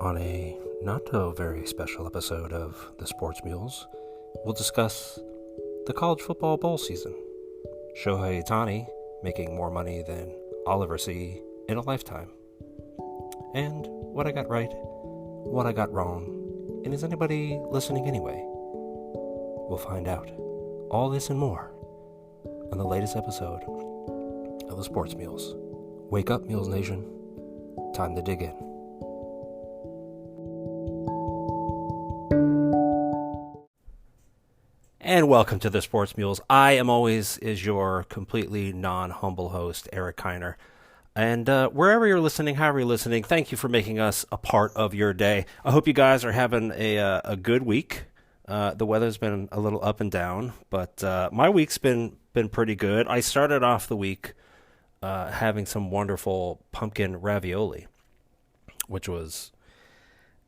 On a not so very special episode of the Sports Mules, we'll discuss the college football bowl season. Shohei making more money than I'll ever see in a lifetime. And what I got right, what I got wrong, and is anybody listening anyway? We'll find out. All this and more on the latest episode of the Sports Mules. Wake up, Mules Nation. Time to dig in. And welcome to the Sports Mules. I am always your completely non-humble host, Eric Kiner. And wherever you're listening, however you're listening, thank you for making us a part of your day. I hope you guys are having a good week. The weather's been a little up and down, but my week's been pretty good. I started off the week having some wonderful pumpkin ravioli, which was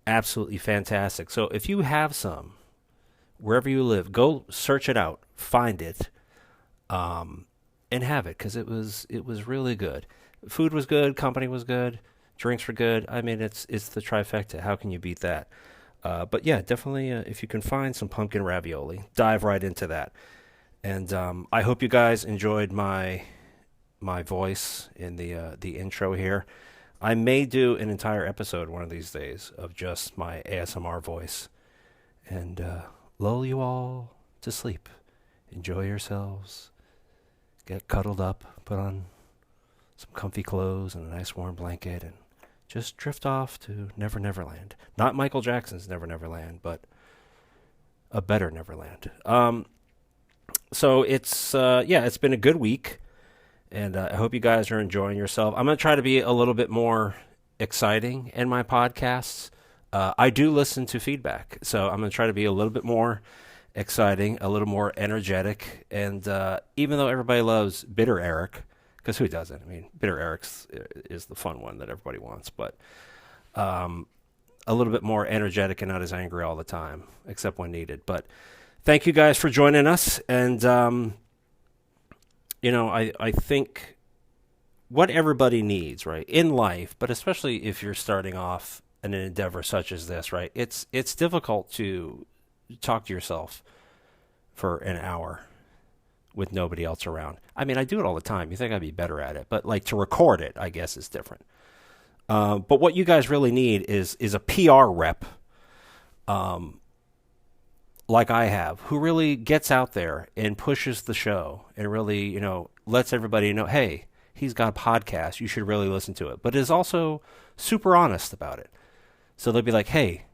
absolutely fantastic. So if you have some, wherever you live, go search it out, find it, and have it, because it was really good. Food was good, company was good, drinks were good. I mean, it's the trifecta. How can you beat that? But yeah, definitely, if you can find some pumpkin ravioli, dive right into that. And I hope you guys enjoyed my voice in the intro here. I may do an entire episode one of these days of just my ASMR voice, and lull you all to sleep. Enjoy yourselves. Get cuddled up, put on some comfy clothes and a nice warm blanket, and just drift off to Never Neverland. Not Michael Jackson's Never Neverland, but a better Neverland. So it's been a good week, and I hope you guys are enjoying yourself. I'm going to try to be a little bit more exciting in my podcasts. I do listen to feedback, so I'm going to try to be a little bit more exciting, a little more energetic, and even though everybody loves Bitter Eric, because who doesn't? I mean, Bitter Eric is the fun one that everybody wants, but a little bit more energetic and not as angry all the time, except when needed. But thank you guys for joining us, and I think what everybody needs, right, in life, but especially if you're starting off in an endeavor such as this, right, it's difficult to talk to yourself for an hour with nobody else around. I mean, I do it all the time. You think I'd be better at it, but like to record it, I guess, is different. But what you guys really need is a PR rep, like I have, who really gets out there and pushes the show and really, lets everybody know, hey, he's got a podcast. You should really listen to it. But is also super honest about it. So they'll be like, hey,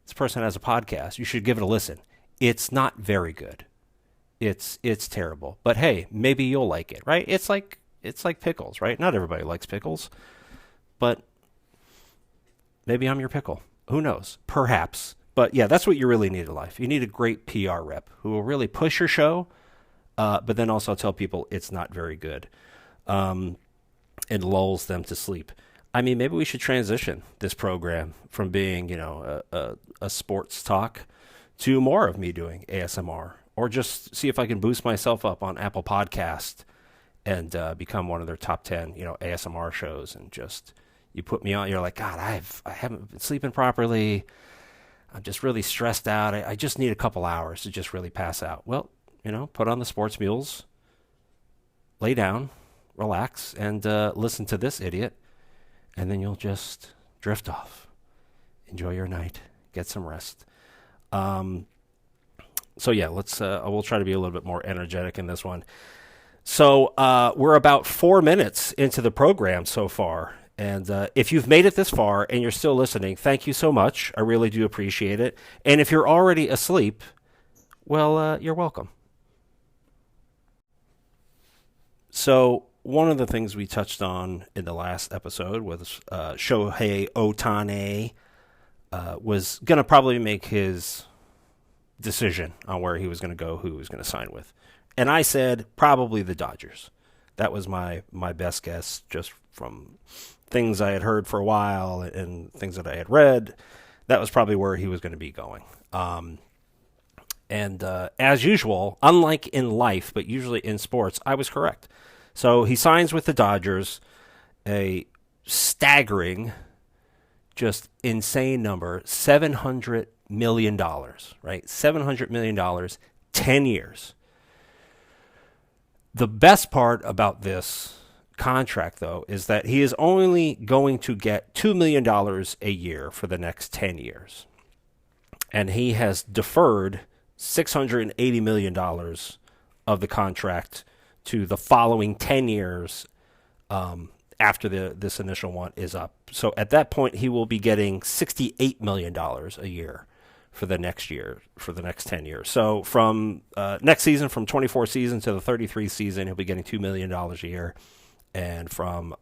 this person has a podcast. You should give it a listen. It's not very good. It's terrible. But hey, maybe you'll like it, right? It's like pickles, right? Not everybody likes pickles. But maybe I'm your pickle. Who knows? Perhaps. But yeah, that's what you really need in life. You need a great PR rep who will really push your show, but then also tell people it's not very good, and lulls them to sleep. I mean, maybe we should transition this program from being, a sports talk to more of me doing ASMR, or just see if I can boost myself up on Apple Podcast and become one of their top 10, ASMR shows. And just, you put me on, you're like, God, I haven't been sleeping properly. I'm just really stressed out. I just need a couple hours to just really pass out. Well, put on the Sports Mules, lay down, relax, and listen to this idiot. And then you'll just drift off. Enjoy your night. Get some rest. So yeah, we'll try to be a little bit more energetic in this one. So we're about 4 minutes into the program so far. And if you've made it this far and you're still listening, thank you so much. I really do appreciate it. And if you're already asleep, well, you're welcome. So one of the things we touched on in the last episode was Shohei Ohtani was going to probably make his decision on where he was going to go, who he was going to sign with. And I said probably the Dodgers. That was my best guess, just from things I had heard for a while and things that I had read. That was probably where he was going to be going. And as usual, unlike in life, but usually in sports, I was correct. So he signs with the Dodgers, a staggering just insane number, $700 million, right? $700 million, 10 years. The best part about this contract, though, is that he is only going to get $2 million a year for the next 10 years. And he has deferred $680 million of the contract to the following 10 years after this initial one is up. So at that point, he will be getting $68 million a year for the next year, for the next 10 years. So from next season, from 24 season to the 33 season, he'll be getting $2 million a year. And from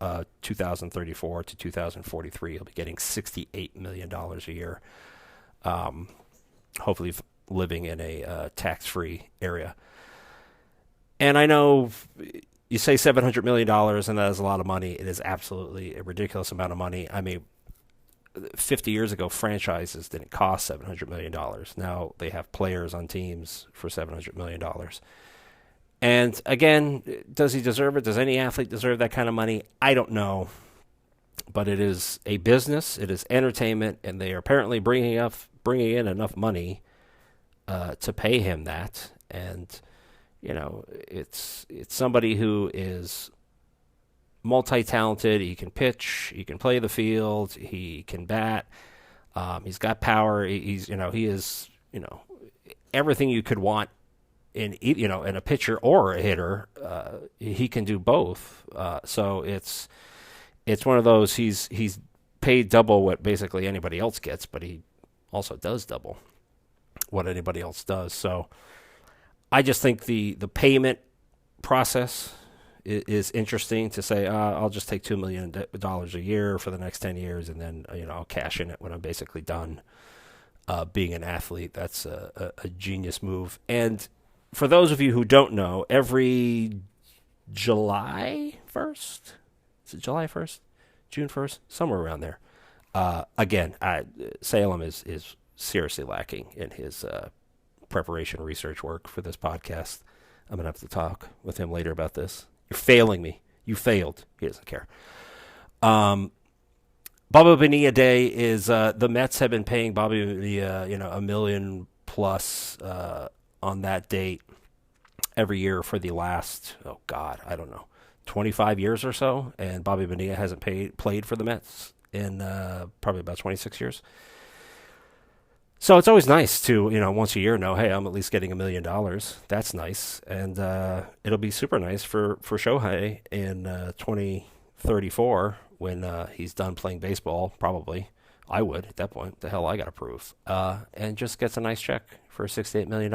2034 to 2043, he'll be getting $68 million a year. Hopefully living in a tax-free area. And I know you say $700 million, and that is a lot of money. It is absolutely a ridiculous amount of money. I mean, 50 years ago, franchises didn't cost $700 million. Now they have players on teams for $700 million. And again, does he deserve it? Does any athlete deserve that kind of money? I don't know. But it is a business. It is entertainment, and they are apparently bringing in enough money to pay him that. And you know, it's somebody who is multi-talented. He can pitch. He can play the field. He can bat. He's got power. He is everything you could want in a pitcher or a hitter. He can do both. So it's one of those. He's paid double what basically anybody else gets, but he also does double what anybody else does. So I just think the payment process is interesting to say, I'll just take $2 million a year for the next 10 years, and then I'll cash in it when I'm basically done being an athlete. That's a genius move. And for those of you who don't know, every July 1st, is it July 1st? June 1st? Somewhere around there. Again, Salem is seriously lacking in his preparation research work for this podcast. I'm going to have to talk with him later about this. You're failing me. You failed. He doesn't care. Bobby Bonilla Day is, the Mets have been paying Bobby Bonilla, $1 million plus on that date every year for the last, 25 years or so. And Bobby Bonilla hasn't played for the Mets in probably about 26 years. So it's always nice to, once a year know, hey, I'm at least getting $1 million. That's nice. And it'll be super nice for Shohei in 2034 when he's done playing baseball, probably. I would at that point. The hell I got to prove. And just gets a nice check for $68 million.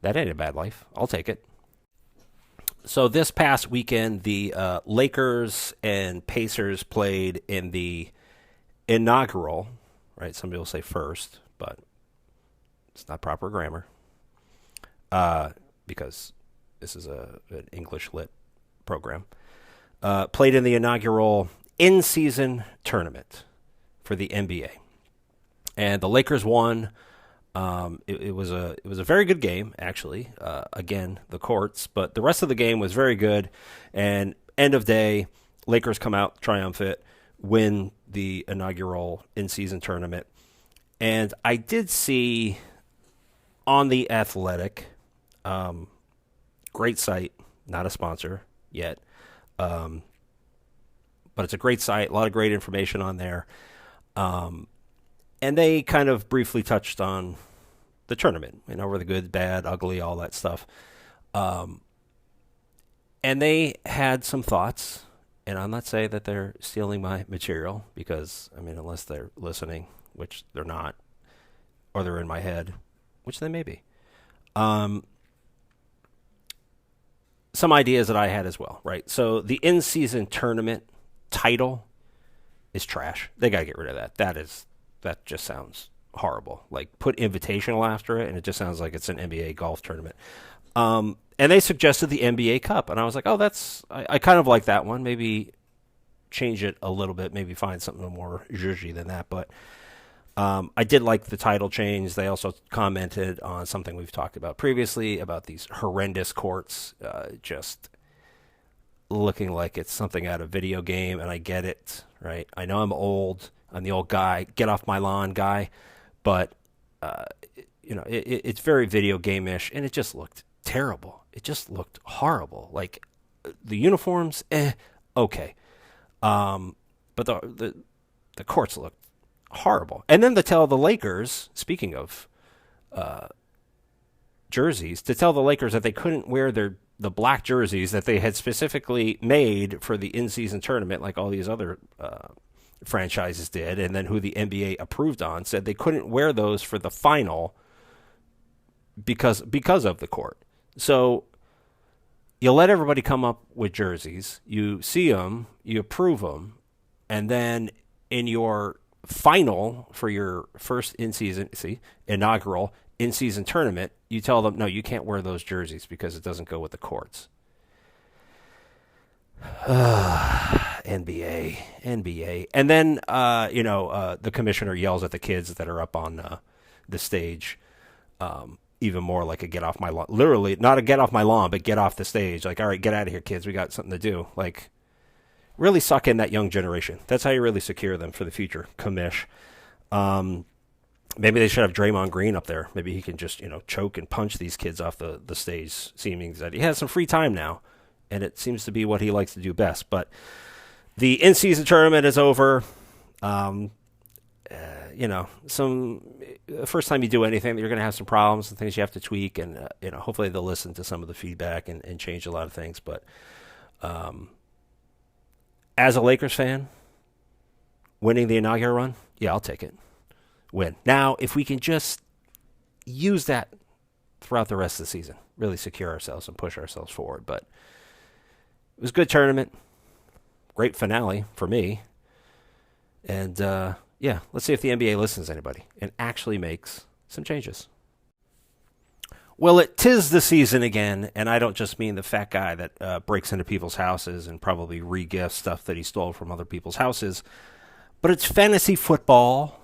That ain't a bad life. I'll take it. So this past weekend, the Lakers and Pacers played in the inaugural, right? Some people say first, but it's not proper grammar because this is an English lit program. Played in the inaugural in-season tournament for the NBA, and the Lakers won. It was a very good game, actually. Again, the courts, but the rest of the game was very good. And end of day, Lakers come out triumphant, win the inaugural in-season tournament. And I did see on The Athletic, great site, not a sponsor yet, but it's a great site, a lot of great information on there. And they kind of briefly touched on the tournament, where the good, bad, ugly, all that stuff. And they had some thoughts, and I'm not saying that they're stealing my material because, unless they're listening, which they're not, or they're in my head, which they may be. Some ideas that I had as well, right? So the in-season tournament title is trash. They got to get rid of that. That just sounds horrible. Like, put invitational after it, and it just sounds like it's an NBA golf tournament. And they suggested the NBA Cup, and I was like, oh, I kind of like that one. Maybe change it a little bit, maybe find something more zhuzhy than that. But I did like the title change. They also commented on something we've talked about previously, about these horrendous courts, just looking like it's something out of video game, and I get it, right? I know I'm old. I'm the old guy, get off my lawn guy, but uh, it's very video game-ish, and it just looked terrible. It just looked horrible. Like the uniforms, okay, but the courts looked horrible. And then to tell the Lakers, speaking of jerseys, to tell the Lakers that they couldn't wear the black jerseys that they had specifically made for the in-season tournament, like all these other franchises did, and then who the NBA approved on, said they couldn't wear those for the final because of the court. So you let everybody come up with jerseys, you see them, you approve them, and then in your final for your first inaugural in-season tournament, you tell them, no, you can't wear those jerseys because it doesn't go with the courts. NBA. And then, the commissioner yells at the kids that are up on the stage, even more like a get off my lawn. Literally, not a get off my lawn, but get off the stage. Like, all right, get out of here, kids. We got something to do. Like, really suck in that young generation. That's how you really secure them for the future, commish. Maybe they should have Draymond Green up there. Maybe he can just, choke and punch these kids off the stage, seeming that he has some free time now, and it seems to be what he likes to do best. But the in-season tournament is over. The first time you do anything, you're going to have some problems and things you have to tweak, and hopefully they'll listen to some of the feedback and change a lot of things. But as a Lakers fan, winning the inaugural run, yeah, I'll take it. Win. Now, if we can just use that throughout the rest of the season, really secure ourselves and push ourselves forward. But it was a good tournament. Great finale for me. And, let's see if the NBA listens to anybody and actually makes some changes. Well, it 'tis the season again, and I don't just mean the fat guy that breaks into people's houses and probably re-gifts stuff that he stole from other people's houses, but it's fantasy football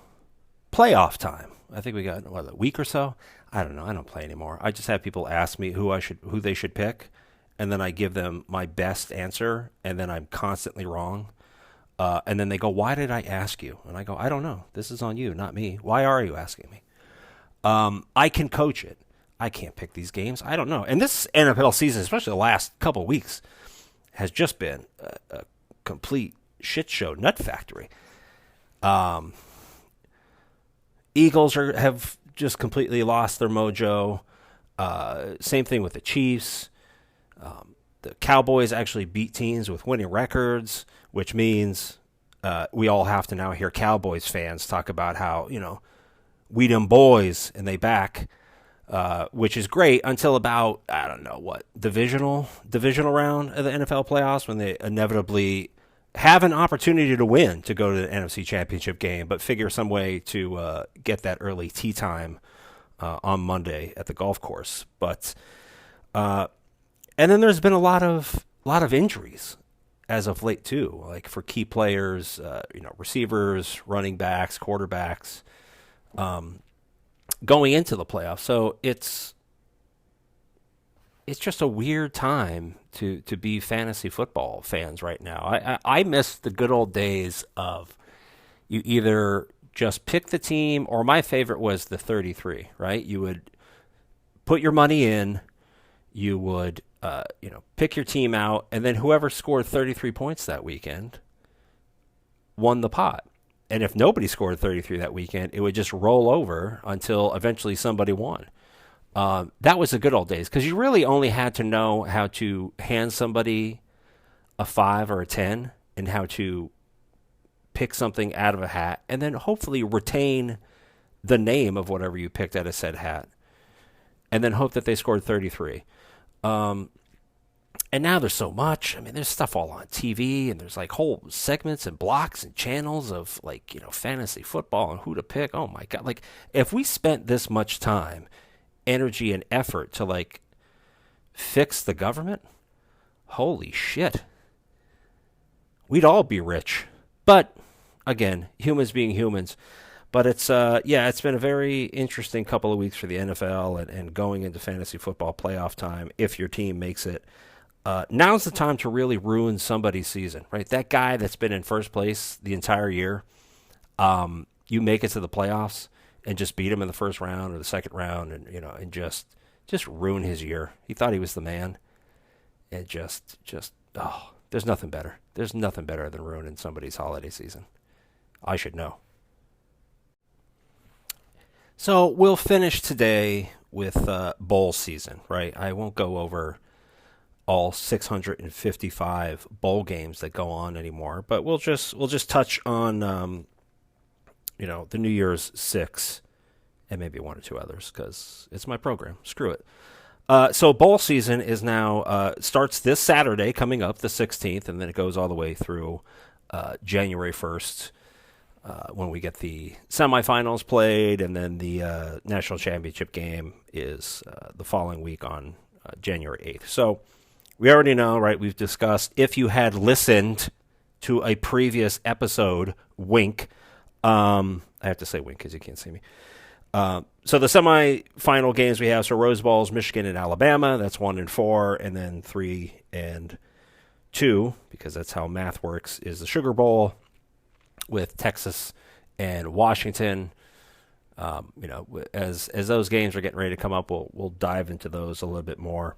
playoff time. I think we got, a week or so? I don't know. I don't play anymore. I just have people ask me who they should pick, and then I give them my best answer, and then I'm constantly wrong. And then they go, why did I ask you? And I go, I don't know. This is on you, not me. Why are you asking me? I can coach it. I can't pick these games. I don't know. And this NFL season, especially the last couple of weeks, has just been a complete shit show, nut factory. Eagles have just completely lost their mojo. Same thing with the Chiefs. The Cowboys actually beat teams with winning records, which means we all have to now hear Cowboys fans talk about how, we them boys, and they back, which is great until about, I don't know what, divisional round of the NFL playoffs, when they inevitably have an opportunity to win, to go to the NFC Championship game, but figure some way to get that early tee time on Monday at the golf course. But and then there's been a lot of injuries as of late too, like for key players, receivers, running backs, quarterbacks, going into the playoffs. So it's just a weird time to be fantasy football fans right now. I miss the good old days of you either just pick the team, or my favorite was the 33, right? You would put your money in, you would pick your team out, and then whoever scored 33 points that weekend won the pot. And if nobody scored 33 that weekend, it would just roll over until eventually somebody won. That was the good old days, because you really only had to know how to hand somebody a 5 or a 10 and how to pick something out of a hat, and then hopefully retain the name of whatever you picked out of said hat, and then hope that they scored 33. And now there's so much. I mean, there's stuff all on TV, and there's like whole segments and blocks and channels of fantasy football and who to pick. Oh my God. Like, if we spent this much time, energy, and effort to fix the government, holy shit, we'd all be rich. But again, humans being humans. But it's been a very interesting couple of weeks for the NFL and going into fantasy football playoff time, if your team makes it. now's the time to really ruin somebody's season, right? That guy that's been in first place the entire year, you make it to the playoffs and just beat him in the first round or the second round, and just ruin his year. He thought he was the man, and there's nothing better. There's nothing better than ruining somebody's holiday season. I should know. So we'll finish today with bowl season, right? I won't go over all 655 bowl games that go on anymore, but we'll just touch on the New Year's Six and maybe one or two others because it's my program. Screw it. So bowl season is now starts this Saturday coming up, the 16th, and then it goes all the way through January 1st when we get the semifinals played, and then the national championship game is the following week on January 8th. So we already know, right? We've discussed, if you had listened to a previous episode, wink. I have to say wink because you can't see me. So the semifinal games we have, so Rose Bowl's Michigan and Alabama, that's 1 and 4, and then 3 and 2, because that's how math works, is the Sugar Bowl with Texas and Washington. As those games are getting ready to come up, we'll dive into those a little bit more.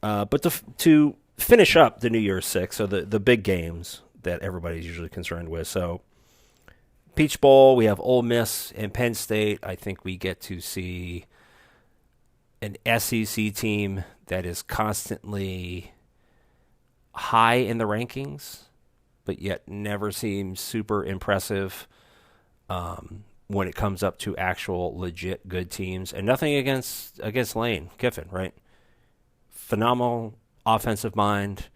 But to finish up the New Year's Six, so the big games that everybody's usually concerned with, so Peach Bowl, we have Ole Miss and Penn State. I think we get to see an SEC team that is constantly high in the rankings, but yet never seems super impressive when it comes up to actual legit good teams. And nothing against Lane Kiffin, right? Phenomenal offensive mind.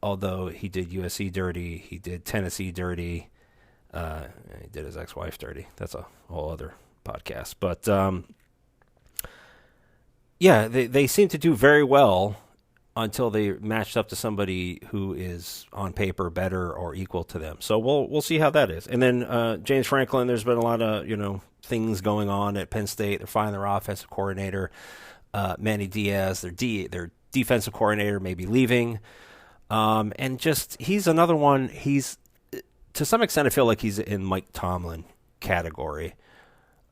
Although he did USC dirty, he did Tennessee dirty. He did his ex-wife dirty. That's a whole other podcast. But, they seem to do very well until they matched up to somebody who is on paper better or equal to them. So we'll see how that is. And then James Franklin, there's been a lot of things going on at Penn State. They're firing their offensive coordinator, Manny Diaz. Their defensive coordinator may be leaving. And he's another one. He's, to some extent, I feel like he's in Mike Tomlin category,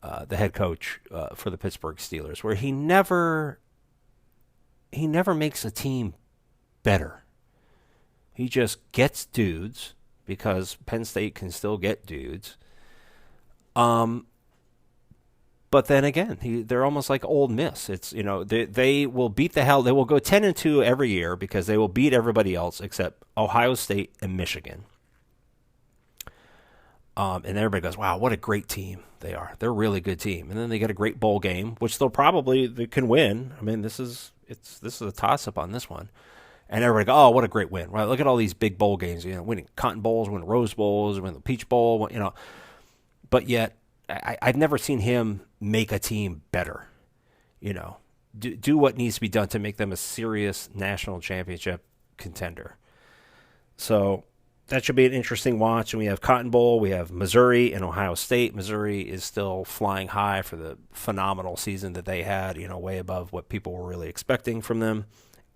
the head coach for the Pittsburgh Steelers, where he never makes a team better. He just gets dudes because Penn State can still get dudes. But then again, they're almost like Ole Miss. It's they will beat the hell. They will go 10-2 every year because they will beat everybody else except Ohio State and Michigan. And everybody goes, wow, what a great team they are. They're a really good team. And then they get a great bowl game, which they can win. I mean, this is a toss-up on this one. And everybody goes, oh, what a great win. Right? Look at all these big bowl games, winning Cotton Bowls, winning Rose Bowls, winning the Peach Bowl, But yet, I've never seen him make a team better. Do what needs to be done to make them a serious national championship contender. So that should be an interesting watch. And we have Cotton Bowl, we have Missouri and Ohio State. Missouri is still flying high for the phenomenal season that they had, way above what people were really expecting from them.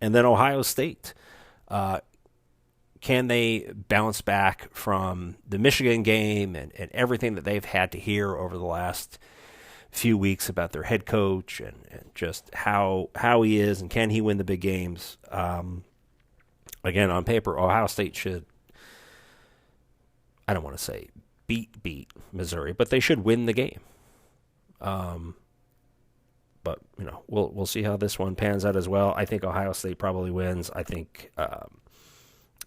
And then Ohio State. Can they bounce back from the Michigan game and everything that they've had to hear over the last few weeks about their head coach and just how he is and can he win the big games? Again, on paper, Ohio State should, I don't want to say beat Missouri, but they should win the game. But we'll see how this one pans out as well. I think Ohio State probably wins. I think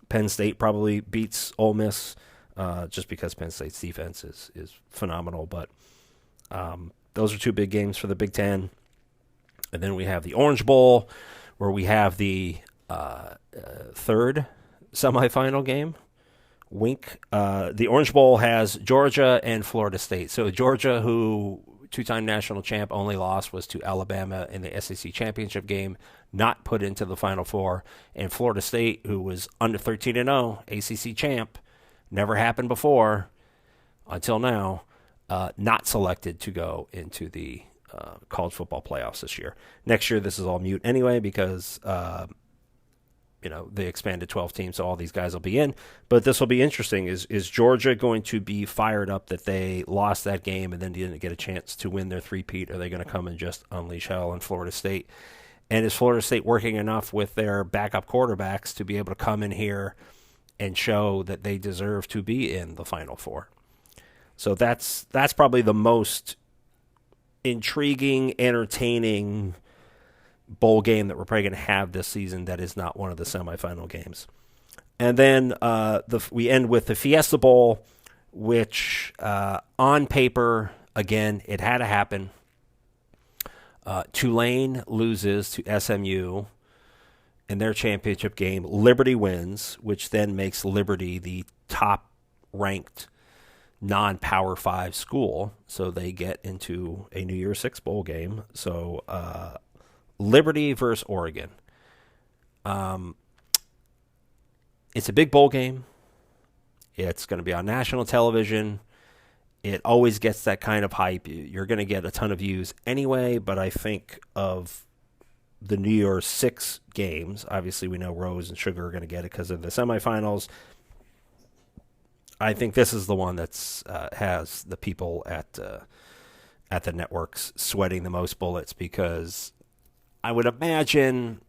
Penn State probably beats Ole Miss just because Penn State's defense is phenomenal. But those are two big games for the Big Ten. And then we have the Orange Bowl, where we have the third semifinal game. Wink. The Orange Bowl has Georgia and Florida State. So Georgia, who two-time national champ, only loss was to Alabama in the SEC championship game, not put into the Final Four. And Florida State, who was under 13-0, ACC champ, never happened before until now, not selected to go into the college football playoffs this year. Next year, this is all mute anyway because the expanded 12 teams, so all these guys will be in. But this will be interesting. Is Georgia going to be fired up that they lost that game and then didn't get a chance to win their three-peat? Are they going to come and just unleash hell on Florida State? And is Florida State working enough with their backup quarterbacks to be able to come in here and show that they deserve to be in the Final Four? So that's probably the most intriguing, entertaining bowl game that we're probably going to have this season that is not one of the semifinal games. And then we end with the Fiesta Bowl, which on paper, again, it had to happen. Tulane loses to SMU in their championship game. Liberty wins, which then makes Liberty the top-ranked non-Power 5 school, so they get into a New Year's Six bowl game. So Liberty versus Oregon. It's a big bowl game. It's going to be on national television. It always gets that kind of hype. You're going to get a ton of views anyway, but I think of the New Year's Six games, obviously we know Rose and Sugar are going to get it because of the semifinals. I think this is the one that's has the people at the networks sweating the most bullets, because I would imagine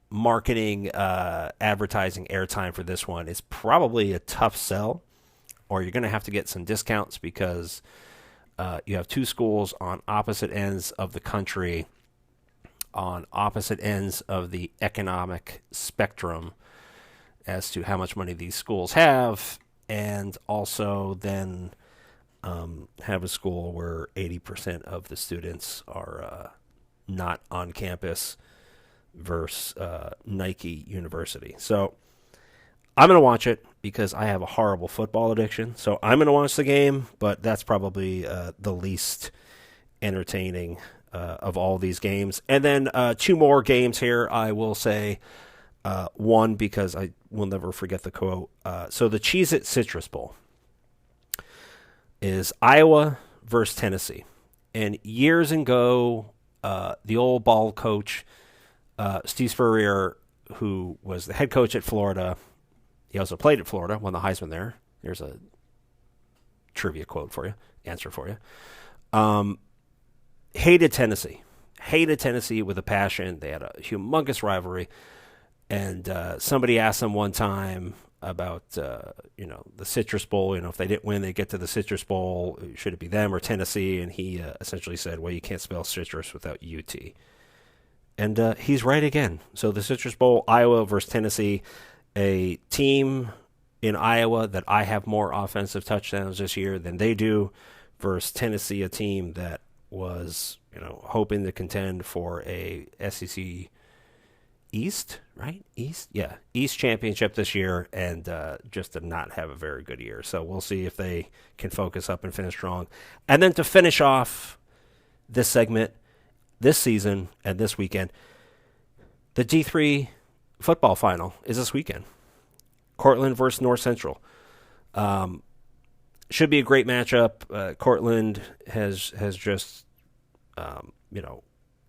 marketing, advertising airtime for this one is probably a tough sell, or you're going to have to get some discounts because you have two schools on opposite ends of the country, on opposite ends of the economic spectrum as to how much money these schools have, and also then have a school where 80% of the students are not on campus versus Nike University. So I'm going to watch it because I have a horrible football addiction. So I'm going to watch the game, but that's probably the least entertaining of all these games. And then two more games here, I will say. One, because I will never forget the quote. So the Cheez-It Citrus Bowl is Iowa versus Tennessee. And years ago, the old ball coach, Steve Spurrier, who was the head coach at Florida, he also played at Florida, won the Heisman there. Here's a trivia quote for you, answer for you. Hated Tennessee with a passion. They had a humongous rivalry. And somebody asked him one time about, the Citrus Bowl. If they didn't win, they get to the Citrus Bowl. Should it be them or Tennessee? And he essentially said, well, you can't spell citrus without UT. And he's right again. So the Citrus Bowl, Iowa versus Tennessee, a team in Iowa that I have more offensive touchdowns this year than they do, versus Tennessee, a team that was, hoping to contend for a SEC East, right? East championship this year, and just did not have a very good year. So we'll see if they can focus up and finish strong. And then to finish off this segment, this season, and this weekend, the D3 football final is this weekend. Cortland versus North Central. Should be a great matchup. Cortland has just,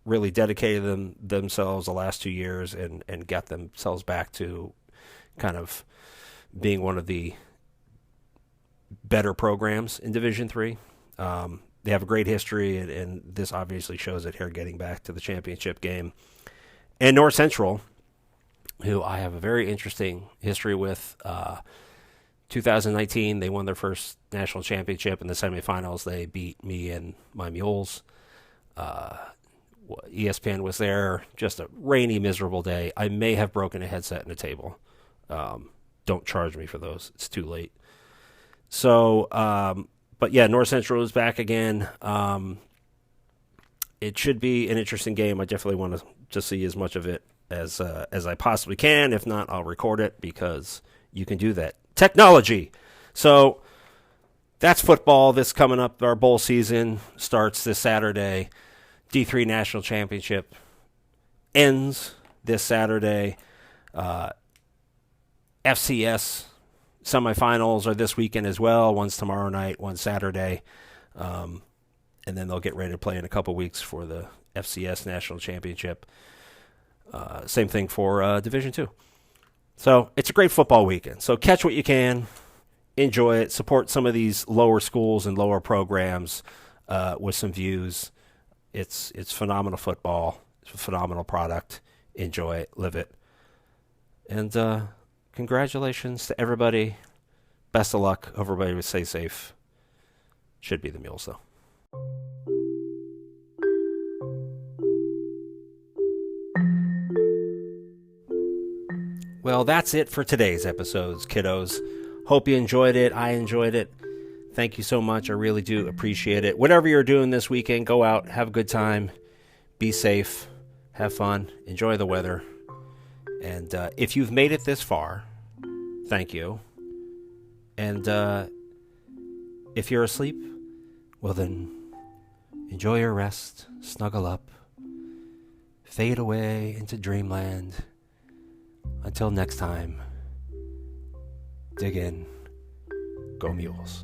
really dedicated themselves the last 2 years and got themselves back to kind of being one of the better programs in Division III. They have a great history, and this obviously shows it here, getting back to the championship game. And North Central, who I have a very interesting history with. 2019, they won their first national championship. In the semifinals, they beat me and my Mules. ESPN was there. Just a rainy, miserable day. I may have broken a headset and a table. Don't charge me for those. It's too late. So, but yeah, North Central is back again. It should be an interesting game. I definitely want to see as much of it as I possibly can. If not, I'll record it, because you can do that. Technology. So that's football. This coming up. Our bowl season starts this Saturday. D3 National Championship ends this Saturday. FCS semifinals are this weekend as well. One's tomorrow night, one's Saturday. And then they'll get ready to play in a couple weeks for the FCS National Championship. Same thing for Division II. So it's a great football weekend. So catch what you can, enjoy it, support some of these lower schools and lower programs with some views. It's phenomenal football. It's a phenomenal product. Enjoy it, live it. And congratulations to everybody. Best of luck. Everybody will stay safe. Should be the Mules, though. Well, that's it for today's episodes, kiddos. Hope you enjoyed it. I enjoyed it. Thank you so much. I really do appreciate it. Whatever you're doing this weekend, go out, have a good time, be safe, have fun, enjoy the weather. And if you've made it this far, thank you. And if you're asleep, well then, enjoy your rest, snuggle up, fade away into dreamland. Until next time, dig in, go Mules.